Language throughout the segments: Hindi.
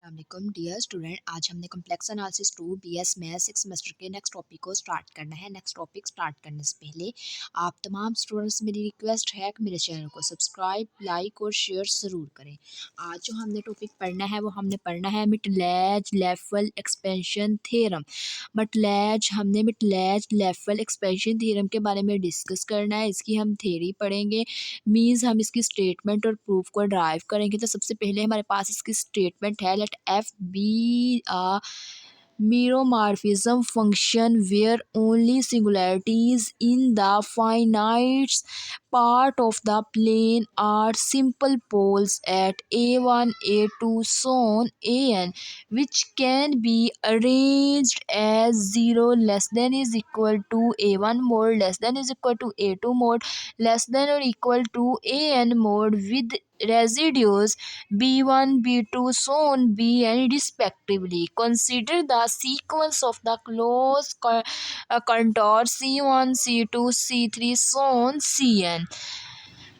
अस्सलाम डियर स्टूडेंट, आज हमने complex analysis 2 BS maths 6 semester के नेक्स्ट टॉपिक को स्टार्ट करना है। नेक्स्ट टॉपिक स्टार्ट करने से पहले आप तमाम स्टूडेंट्स से मेरी रिक्वेस्ट है कि मेरे चैनल को सब्सक्राइब, लाइक और शेयर ज़रूर करें। आज जो हमने टॉपिक पढ़ना है वो हमने पढ़ना है मिटलेज-लेफल एक्सपेंशन थ्योरम। मिटलेज-लेफल एक्सपेंशन थ्योरम के बारे में डिस्कस करना है। इसकी हम थ्योरी पढ़ेंगे, मीन्स हम इसकी स्टेटमेंट और प्रूफ को ड्राइव करेंगे। तो सबसे पहले हमारे पास इसकी स्टेटमेंट है, let f be a meromorphism function where only singularities in the finite part of the plane are simple poles at a1 a2 so on an, which can be arranged as 0 less than is equal to a1 mod less than is equal to a2 mod less than or equal to an mod with residues b1 b2 so on bn respectively. Consider the sequence of the closed contour c1 c2 c3 so on cn.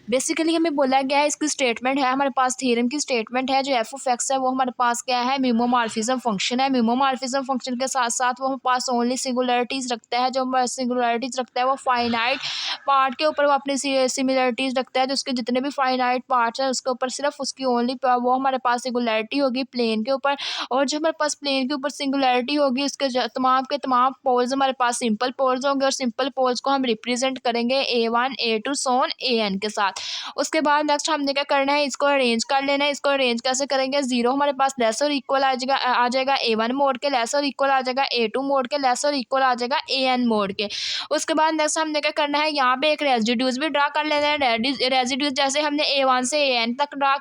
Basically हमें बोला गया है, इसकी स्टेटमेंट है, हमारे पास थ्योरम की स्टेटमेंट है। जो एफ ऑफ एक्स है वो हमारे पास क्या है, मिमोमॉर्फिज्म फंक्शन है। मिमोमॉर्फिज्म फंक्शन के साथ साथ वो हमारे पास ओनली सिंगुलरिटीज़ रखता है। जो सिंगुलरिटीज़ रखता है वो फाइनाइट पार्ट के ऊपर वो अपनी सिमिलरिटीज़ रखता है। जो उसके जितने भी फाइनाइट पार्ट्स हैं उसके ऊपर सिर्फ उसकी ओनली वो हमारे पास सिंगुलरिटी होगी प्लेन के ऊपर। और जो हमारे पास प्लेन के ऊपर सिंगुलरिटी होगी उसके तमाम के तमाम पोल्स हमारे पास सिंपल पोल्स होंगे। और सिंपल पोल्स को हम रिप्रेजेंट करेंगे a1 a2 so on an के साथ। उसके बाद नेक्स्ट हमने क्या करना है, इसको अरेंज कर लेना है। इसको अरेंज कैसे करेंगे, जीरो हमारे पास लेस और इक्वल आ जाएगा a1 मोड के, लेस और इक्वल आ जाएगा a2 मोड के, लेस और इक्वल आ जाएगा an मोड के। उसके बाद नेक्स्ट हमने क्या करना है, यहाँ पे एक रेजिड्यूज भी ड्रा कर लेना है। रेजिड्यूज जैसे हमने a1 से an तक ड्रा,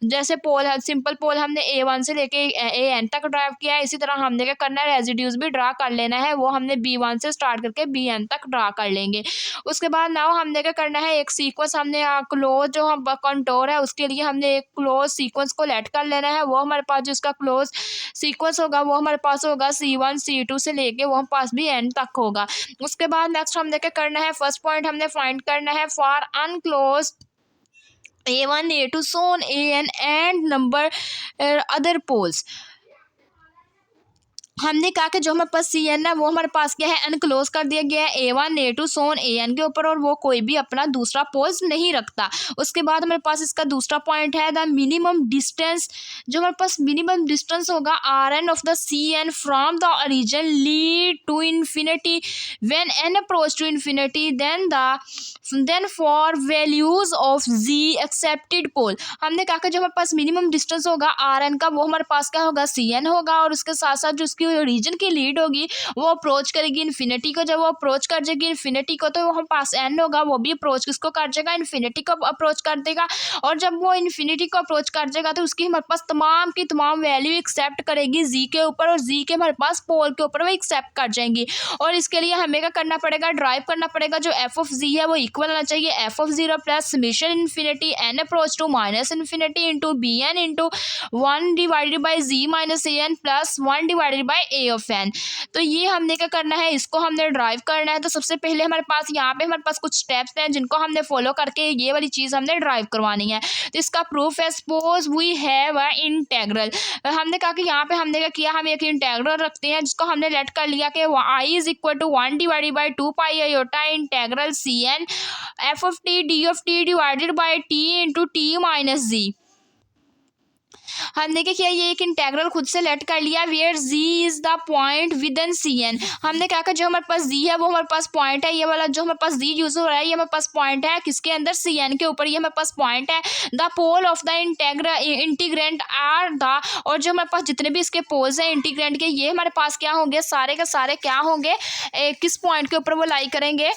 जैसे पोल है सिंपल पोल हमने a1 से लेके an तक ड्राइव किया है, इसी तरह हमने क्या करना है, रेजिड्यूज भी ड्रा कर लेना है। वो हमने b1 से स्टार्ट करके bn तक ड्रा कर लेंगे। उसके बाद नाउ हमने क्या करना है, एक सीक्वेंस हमने क्लोज जो हम कंटोर है उसके लिए हमने एक क्लोज सीक्वेंस को लेट कर लेना है। वो हमारे पास जो इसका क्लोज सीक्वेंस होगा वो हमारे पास होगा c1 c2 से लेके वो हम पास भी n तक होगा। उसके बाद नेक्स्ट हमने क्या करना है, फर्स्ट पॉइंट हमने फाइंड करना है for unclose a1 a2 so on an and number other poles। हमने कहा कि जो हमारे पास सी एन है वो हमारे पास क्या है, अनक्लोज कर दिया गया है a1 a2 so on an के ऊपर, और वो कोई भी अपना दूसरा पोल्स नहीं रखता। उसके बाद हमारे पास इसका दूसरा पॉइंट है द मिनिमम डिस्टेंस। जो हमारे पास मिनिमम डिस्टेंस होगा R N of the C N from the origin lead to infinity when N approach to infinity then for values of G excepted pole. हमने कहा कि जो हमारे पास मिनिमम डिस्टेंस होगा आर एन का वो हमारे पास क्या होगा, सी एन होगा। और उसके साथ साथ जो उसकी रीजन की लीड होगी वो अप्रोच करेगी इन्फिनिटी को। जब वो अप्रोच कर जाएगी इन्फिनिटी को तो वो हम पास एन होगा, वो भी अप्रोच किसको कर जाएगा, इन्फिनिटी को अप्रोच कर देगा। और जब वो इन्फिनिटी को अप्रोच कर जाएगा तो उसकी हमारे पास तमाम की तमाम वैल्यू एक्सेप्ट करेगी जी के ऊपर, और जी के हमारे पास पोल के ऊपर वो एक्सेप्ट कर जाएंगी। और इसके लिए हमें क्या करना पड़ेगा, ड्राइव करना पड़ेगा। जो एफ ऑफ जी है वो इक्वल आना चाहिए f of zero plus summation infinity n approach to minus infinity into b n into 1 divided by ji minus a n plus 1 divided by a of n. तो ये हमने क्या करना है, इसको हमने ड्राइव करना है। तो सबसे पहले हमारे पास यहाँ पे हमारे पास कुछ स्टेप्स हैं जिनको हमने फॉलो करके ये वाली चीज़ हमने ड्राइव करवानी है। तो इसका प्रूफ है, suppose we have a integral. हमने कहा कि यहाँ पे हमने क्या किया, हम एक इंटेग्रल रखते हैं जिसको हमने लेट कर लिया कि I is equal to 1 divided by 2 pi iota integral C N F of T D of T divided by T into T minus G. हमने क्या किया, ये एक इंटेग्रल खुद से लेट कर लिया where g is the point within C n. हमने क्या कहा, जो हमारे पास जी है वो हमारे पास पॉइंट है, ये वाला जो हमारे पास जी यूज हो रहा है ये हमारे पास पॉइंट है किसके अंदर, सी एन के ऊपर, ये हमारे पास पॉइंट है। The pole of the integrand are the, और जो हमारे पास जितने भी इसके पोल्स हैं इंटीग्रेंट के ये हमारे पास क्या होंगे, सारे के सारे क्या होंगे, किस पॉइंट के ऊपर वो लाई करेंगे।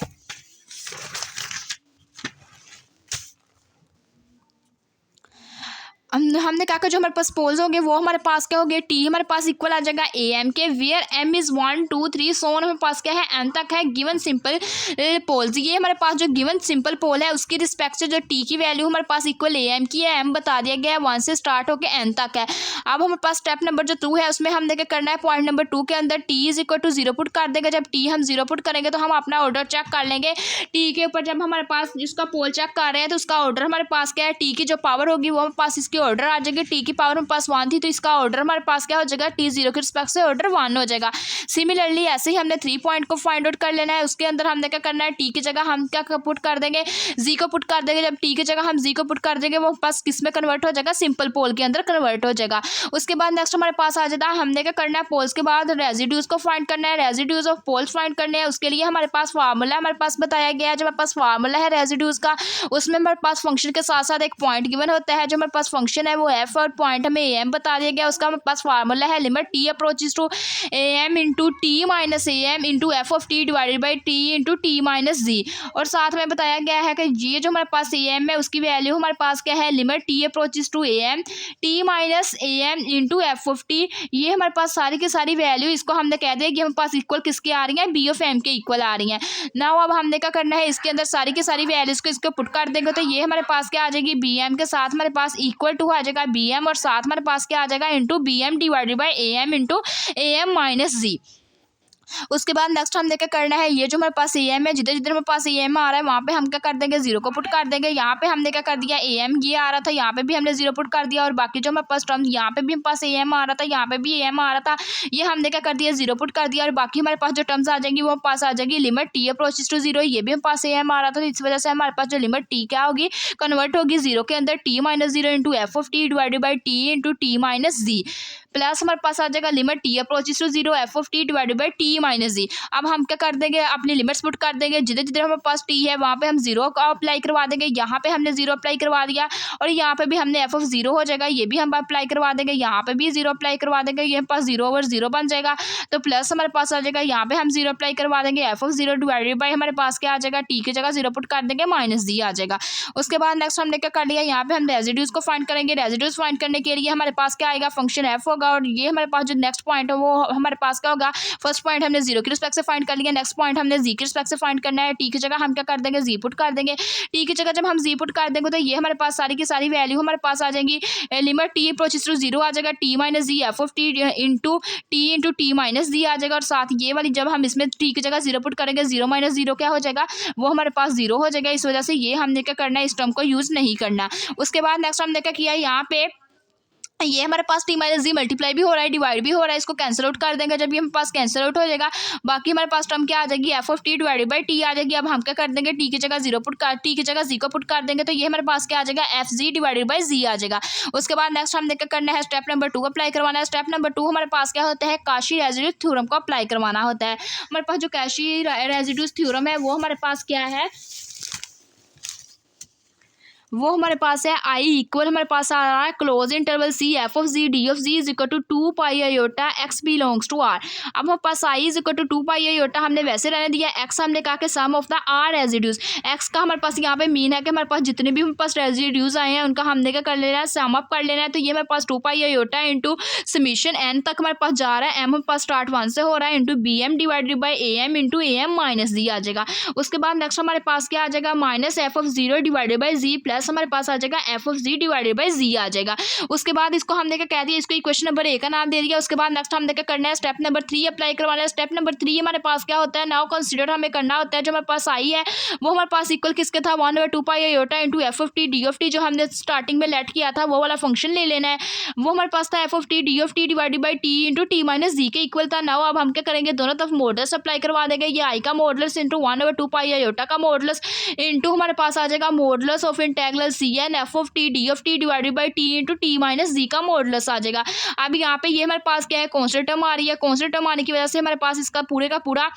हमने कहा कि जो हमारे पास पोल्स होंगे वो हमारे पास क्या होंगे, टी हमारे पास इक्वल आ जाएगा a m k, where m is 1 2 3 so on हमारे पास क्या है एन तक है गिवन सिंपल पोल्स। ये हमारे पास जो गिवन सिंपल पोल है उसकी रिस्पेक्ट से जो टी की वैल्यू हमारे पास इक्वल ए एम की है, एम बता दिया गया है 1 से स्टार्ट होकर एन तक है। अब हमारे पास स्टेप नंबर जो 2 है उसमें हमने क्या करना है, पॉइंट नंबर 2 के अंदर t is equal to 0 put कर देगा। जब टी हम 0 पुट करेंगे तो हम अपना ऑर्डर चेक कर लेंगे टी के ऊपर। जब हमारे पास जिसका पोल चेक कर रहे हैं तो उसका ऑर्डर हमारे पास क्या है, टी की जो पावर होगी वो हमारे पास इसके ऑर्डर आ जाएगी, टी की पावर हमारे पास 1 थी तो इसका ऑर्डर हमारे पास क्या हो जाएगा, टी 0 के रिस्पेक्ट से ऑर्डर 1 हो जाएगा। सिमिलरली ऐसे ही हमने 3 पॉइंट को फाइंड आउट कर लेना है। उसके अंदर हमने क्या करना है, टी की जगह हम क्या पुट कर देंगे, जी को पुट कर देंगे। जब टी की जगह हम जी को पुट कर देंगे वो पास किस में कन्वर्ट हो जाएगा, सिंपल पोल के अंदर कन्वर्ट हो जाएगा। उसके बाद नेक्स्ट हमारे पास आ जाता है, हमने क्या करना है, पोल्स के बाद रेजिड्यूज को फाइंड करना है, रेजिड्यूज ऑफ पोल्स फाइंड करने हैं। उसके लिए हमारे पास फार्मूला हमारे पास बताया गया है। जो हमारे पास फार्मूला है रेजिड्यूज का, उसमें हमारे पास फंक्शन के साथ साथ एक पॉइंट गिवन होता है। जो हमारे पास फंक्शन है वो एफ और पॉइंट हमें ए एम बता दिया गया। उसका हमारे पास फार्मूला है limit T approaches to A M into T minus A M into F of T divided by T into T minus G. और साथ में बताया गया है कि ये जो हमारे पास ए एम है उसकी वैल्यू हमारे पास क्या है, limit T approaches to A m t minus A M into F of t. ये हमारे पास सारी की सारी वैल्यू इसको हमने कह दिया कि हमारे पास इक्वल किसकी आ रही है, बी ऑफ एम के इक्वल आ रही है। नाउ अब हमने क्या करना है, इसके अंदर सारी की सारी वैल्यूज को इसको पुट कर देंगे तो ये हमारे पास क्या आ जाएगी, बी एम के साथ हमारे पास इक्वल टू आ जाएगा बी एम, और साथ हमारे पास क्या आ जाएगा, into B M divided by A M into A M minus G. उसके बाद नेक्स्ट हमने क्या करना है, ये जो हमारे पास ए एम है, जिधर जिधर हमारे पास ए एम आ रहा है वहाँ पे हम क्या कर देंगे, जीरो को पुट कर देंगे। यहाँ पे हमने क्या कर दिया, ए एम ये आ रहा था, यहाँ पे भी हमने जीरो पुट कर दिया। और बाकी जो हमारे पास टर्म, यहाँ पे भी हमारे पास ए एम आ रहा था, यहाँ पे भी ए एम आ रहा था, ये हमने क्या कर दिया, जीरो पुट कर दिया। और बाकी हमारे पास जो टर्म्स आ जाएंगी वो पास आ जाएगी limit T approaches to zero, ये भी हमारे पास ए एम आ रहा था। तो इस वजह से हमारे पास जो लिमिट टी क्या होगी, कन्वर्ट होगी जीरो के अंदर T minus zero into F of T divided by T into T minus G, plus हमारे पास आ जाएगा limit T approaches to zero F of T divided by T minus G. अब हम क्या कर देंगे, अपनी लिमिट्स पुट कर देंगे। जिधर जिधर हमारे पास टी है वहाँ पे हम जीरो का अप्लाई करवा देंगे। यहाँ पे हमने जीरो अप्लाई करवा दिया और यहाँ पे भी हमने एफ ऑफ जीरो हो जाएगा, ये भी हम अप्लाई करवा देंगे। यहाँ पे भी जीरो अप्लाई करवा देंगे, ये पास जीरो ओवर जीरो बन जाएगा। तो प्लस हमारे पास आ जाएगा, यहाँ पे हम जीरो अप्लाई करवा देंगे, F of zero divided by हमारे पास क्या आ जाएगा, टी की जगह जीरो पुट कर देंगे, माइनस डी आ जाएगा। उसके बाद नेक्स्ट हमने क्या कर लिया, यहाँ पे हम रेजिड्यूज को फाइंड करेंगे। रेजिड्यूज फाइंड करने के लिए हमारे पास क्या आएगा, फंक्शन एफ होगा। और ये हमारे पास जो नेक्स्ट पॉइंट है वो हमारे पास क्या होगा, फर्स्ट पॉइंट हमने जीरो के रिस्पेक्ट से फाइंड कर लिया, नेक्स्ट पॉइंट हमने जी के रिस्पेक्ट से फाइंड करना है। टी की जगह हम क्या कर देंगे, जी पुट कर देंगे। टी की जगह जब हम जी पुट कर देंगे तो ये हमारे पास सारी की सारी वैल्यू हमारे पास आ जाएंगी। Limit T approaches to zero आ जाएगा, T minus G F of T into T minus G आ जाएगा। और साथ ये वाली जब हम इसमें टी की जगह जीरो पुट करेंगे, जीरो माइनस जीरो क्या हो जाएगा, वो हमारे पास जीरो हो जाएगा। इस वजह से ये हमने क्या करना है, इस टर्म को यूज नहीं करना। उसके बाद नेक्स्ट हमने क्या किया, यहाँ पे ये हमारे पास टी माइनस जी मल्टीप्लाई भी हो रहा है, डिवाइड भी हो रहा है, इसको कैंसिल आउट कर देंगे। जब ये हमारे पास कैंसिल आउट हो जाएगा, बाकी हमारे पास टर्म क्या आ जाएगी, F of T divided by T आ जाएगी। अब हम क्या कर देंगे, टी की जगह जीरो पुट कर, टी की जगह जी को पुट कर देंगे तो ये हमारे पास क्या आ जाएगा, F G divided by G आ जाएगा। उसके बाद नेक्स्ट हमने क्या करना है, स्टेप नंबर 2 अप्लाई करवाना है। स्टेप नंबर 2 हमारे पास क्या होता है, काशी रेजिड्यूज थ्योरम को अप्लाई करवाना होता है। हमारे पास जो काशी रेजिड्यूज थ्योरम है वो हमारे पास क्या है, वो हमारे पास है आई इक्वल हमारे पास आ रहा है close interval C F of G D of G is equal to 2 pi iota X belongs to R. अब हमारे पास I is equal to 2 pi iota हमने वैसे रहने दिया, एक्स हमने कहा कि sum of the R residues. एक्स का हमारे पास यहाँ पे मीन है कि हमारे पास जितने भी हमारे पास रेजिड्यूज आए हैं उनका हमने क्या कर लेना है, सम अप कर लेना है। तो ये हमारे पास 2 pi iota into summation n तक हमारे पास जा रहा है, एम हमारे पास स्टार्ट 1 से हो रहा है, into B M divided by A M into A M minus D आ जाएगा। उसके बाद नेक्स्ट हमारे पास क्या आ जाएगा, minus F of zero divided by G plus हमारे पास आ जाएगा F of G divided by G आ जाएगा। उसके बाद इसको हमने क्या कह दिया, इसको इक्वेशन नंबर 1 का नाम दे दिया। उसके बाद नेक्स्ट हमने क्या करना है, स्टेप नंबर 3 अप्लाई करवाना है। स्टेप नंबर 3 हमारे पास क्या होता है, नाउ कंसीडर हमें करना होता है, जो हमारे पास आई है वो हमारे पास इक्वल किसके था, 1/2 pi iota into F of T D of T, जो हमने स्टार्टिंग में लेट किया था वो वाला फंक्शन ले लेना है। वो हमारे पास था F of T D of T divided by T into T minus G के इक्वल था। नाउ अब हम क्या करेंगे, दोनों तरफ मॉडल्स अप्लाई करवा देंगे। ये आई का मॉडल्स इंटू 1/2 पाई आयोटा का मॉडल्स इंटू हमारे पास आ जाएगा modulus of integral C N F of T D of T divided by T into T minus G का मॉडुलस आ जाएगा। अब यहाँ पे ये हमारे पास क्या है, कांस्टेंट टर्म आ रही है। कांस्टेंट टर्म आने की वजह से हमारे पास इसका पूरे का पूरा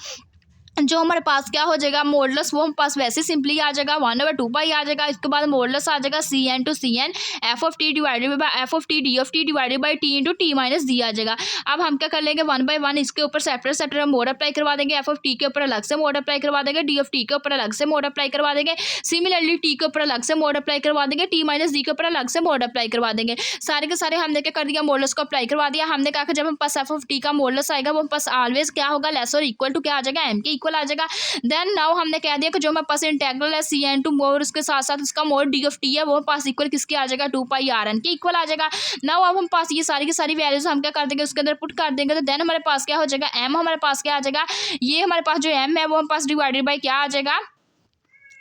जो हमारे पास क्या हो जाएगा, मॉडुलस वो हमारे पास वैसे सिंपली आ जाएगा, 1/2 पाई आ जाएगा। इसके बाद मॉडुलस आ जाएगा C N to C N F of T divided by F of T D of T divided by T into T minus D आ जाएगा। अब हम क्या कर लेंगे, 1 बाई 1 इसके ऊपर सेपरेट सेपरेट मोड अप्लाई करवा देंगे। एफ ऑफ टी के ऊपर अलग से मोड अप्लाई करवा देंगे, डी ऑफ टी के ऊपर अलग से मोड अप्लाई करवा देंगे। सिमिलरली टी के ऊपर अलग से मोड अप्लाई करवा देंगे, टी माइनस डी के ऊपर अलग से मोड अप्लाई करवा देंगे। सारे के सारे हमने क्या कर दिया, मॉडुलस को अप्लाई करवा दिया। हमने कहा कि जब हम पास एफ ऑफ टी का मॉडुलस आएगा वो पास ऑलवेज क्या होगा, लेस और इक्वल टू क्या आ जाएगा, एम के इक्वल आ जाएगा। देन नाउ हमने कह दिया कि जो हमारे पास इंटेग्रल है सी एन टू मोड, उसके साथ साथ उसका मोड डी ऑफ टी है वो पास इक्वल किसके आ जाएगा, 2 पाई आर एन के इक्वल आ जाएगा। नाउ अब हम पास ये सारी की सारी वैल्यूज हम क्या कर देंगे, उसके अंदर पुट कर देंगे। तो देन हमारे पास क्या हो जाएगा, एम हमारे पास क्या आ जाएगा, ये हमारे पास जो एम है वो हमारे पास डिवाइडेड बाई क्या आ जाएगा,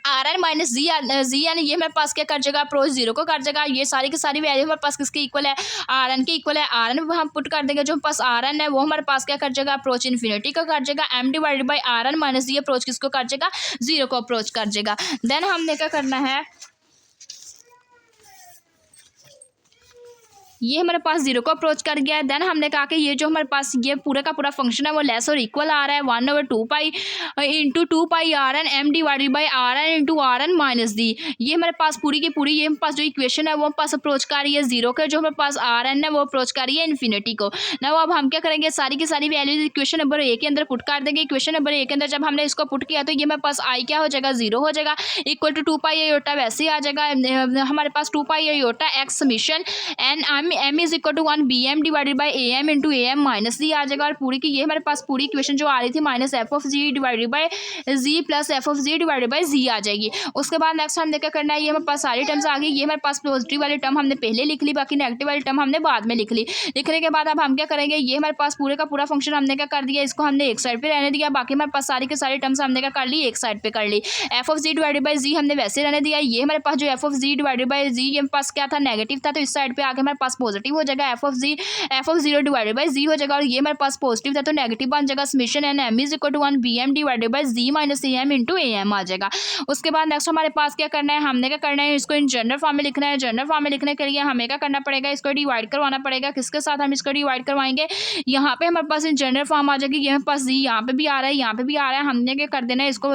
r N minus g n, ये हमारे पास क्या कर जाएगा, अप्रोच जीरो को कर जाएगा। ये सारी की सारी वैल्यू हमारे पास किसके इक्वल है, आर एन के इक्वल है। आर एन हम पुट कर देंगे, जो हमारे पास आर एन है वो हमारे पास क्या कर जाएगा, अप्रोच इन्फिनिटी को कर जाएगा। M divided by are N minus g approach किसको कर जाएगा, जीरो को अप्रोच कर जाएगा। देन हमने क्या करना है, ये हमारे पास जीरो को अप्रोच कर गया है। देन हमने कहा कि ये जो हमारे पास ये पूरा का पूरा फंक्शन है वो लेस और इक्वल आ रहा है 1/2 pi into 2 pi R N M divided by are N into R N minus D. ये हमारे पास पूरी की पूरी ये हमारे पास जो इक्वेशन है वो हमारे पास अप्रोच कर रही है जीरो के, जो हमारे पास आर एन है वो अप्रोच कर रही है इन्फिनिटी को। ना अब हम क्या करेंगे, सारी की सारी वैल्यूज इक्वेशन नंबर ए के अंदर पुट कर देंगे। इक्वेशन नंबर ए के अंदर जब हमने इसको पुट किया तो ये हमारे पास आई क्या हो जाएगा, जीरो हो जाएगा, इक्वल टू 2 पाई आयोटा वैसे ही आ जाएगा हमारे पास 2 pi iota X summation N M is equal to 1 B M divided by A M into A M minus D आ जाएगा। और पूरी की ये हमारे पास पूरी इक्वेशन जो आ रही थी minus F of G divided by G plus F of G divided by G आ जाएगी। उसके बाद नेक्स्ट हमने क्या करना है, ये हमारे पास सारी टर्म्स आ गई। ये हमारे पास पॉजिटिव वाली टर्म हमने पहले लिख ली, बाकी नेगेटिव वाली टर्म हमने बाद में लिख ली। लिखने के बाद अब हम क्या करेंगे, ये हमारे पास पूरे का पूरा फंक्शन हमने क्या कर दिया, इसको हमने एक साइड पे रहने दिया, बाकी हमारे पास सारी के सारी टर्म्स हमने क्या कर ली, एक साइड पे कर ली। F of G divided by G हमने वैसे रहने दिया। ये हमारे पास जो F of G divided by G ये पास क्या था, नेगेटिव था, तो इस साइड पे आके हमारे पास पॉजिटिव हो जाएगा। F of zero divided by G हो जाएगा, और ये हमारे पास पॉजिटिव था तो नेगेटिव बन जाएगा। Summation N M is equal to 1 B M divided by ji minus A M into A M आ जाएगा। उसके बाद नेक्स्ट हमारे पास क्या करना है, हमने क्या करना है, इसको इन जनरल फॉर्म में लिखना है। जनरल फॉर्म में लिखने के लिए हमें क्या करना पड़ेगा, इसको डिवाइड करवाना पड़ेगा। किसके साथ हम इसको डिवाइड करवाएंगे, यहाँ पे हमारे पास इन जनरल फॉर्म आ जाएगी। ये हमारे पास जी यहाँ पे भी आ रहा है, यहाँ पे भी आ रहा है। हमने क्या कर देना है, इसको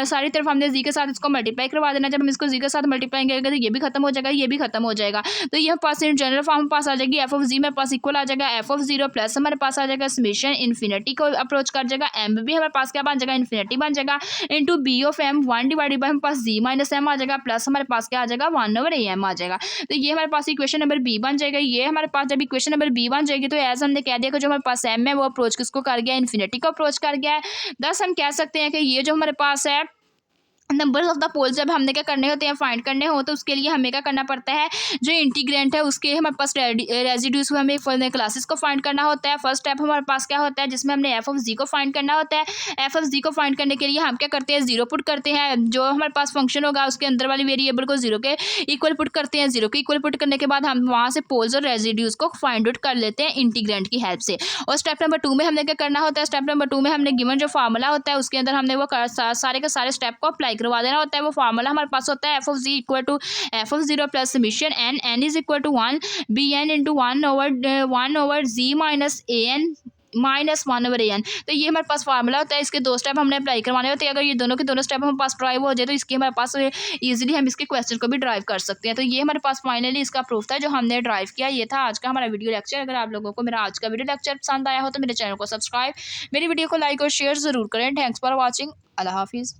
सारी तरफ हमने जी के साथ इसको मल्टीप्लाई करवा देना। जब हम इसको जी के साथ मल्टीप्लाई करेंगे तो ये भी खत्म हो जाएगा, ये भी खत्म हो जाएगा। तो ये पास इन जनरल फॉर्म पास आ जाएगी। एफ ऑफ जी मेरे पास इक्वल आ जाएगा एफ ऑफ जीरो प्लस हमारे पास आ जाएगा समेशन इन्फिनिटी को अप्रोच कर जाएगा। एम भी हमारे पास क्या बन जाएगा, इन्फिनिटी बन जाएगा, into b of m 1 divided by हमारे पास जी माइनस एम आ जाएगा, प्लस हमारे पास क्या आ जाएगा 1/am आ जाएगा। तो ये हमारे पास इक्वेशन नंबर बी बन जाएगा। ये हमारे पास जब इक्वेशन नंबर बी बन जाएगी तो एज हमने कह दिया कि जो हमारे पास एम है वो अप्रोच किसको कर गया, इन्फिनिटी को अप्रोच कर गया है। दस हम कह सकते हैं कि ये जो हमारे पास है नंबर्स ऑफ द पोल्स जब हमने क्या करने होते हैं, फाइंड करने हो, तो उसके लिए हमें क्या करना पड़ता है, जो इंटीग्रेंट है उसके हमारे पास रेजिड्यूज को हमें क्लासेस को फाइंड करना होता है। फर्स्ट स्टेप हमारे पास क्या होता है, जिसमें हमने एफ ऑफ जी को फाइंड करना होता है। एफ ऑफ जी को फाइंड करने के लिए हम क्या करते हैं, जीरो पुट करते हैं। जो हमारे पास फंक्शन होगा उसके अंदर वाली वेरिएबल को जीरो के इक्वल पुट करते हैं। जीरो के इक्वल पुट करने के बाद हम वहाँ से पोल्स और रेजिड्यूज को फाइंड आउट कर लेते हैं इंटीग्रेंट की हेल्प से। और स्टेप नंबर 2 में हमने क्या करना होता है, स्टेप नंबर 2 में हमने गिवन जो फार्मूला होता है उसके अंदर हमने वो सारे के सारे स्टेप को अप्लाई करवा देना होता है। वो फार्मूला हमारे पास होता है f of g equal to f of zero plus summation n n is equal to 1 b n into 1/1 g minus a n minus 1/an। तो ये हमारे पास फार्मूला होता है। इसके दो स्टेप हमने अप्लाई करवाने होते हैं। अगर ये दोनों के दोनों स्टेप हमारे पास ड्राइव हो जाए तो इसके हमारे पास इजीली हम इसके क्वेश्चन को भी ड्राइव कर सकते हैं। तो ये हमारे पास फाइनली इसका प्रूफ था जो हमने ड्राइव किया। ये था आज का हमारा वीडियो लेक्चर। अगर आप लोगों को मेरा आज का वीडियो लेक्चर पसंद आया हो तो मेरे चैनल को सब्सक्राइब, मेरी वीडियो को लाइक और शेयर जरूर करें। Thanks for watching. अल्लाह हाफिज़।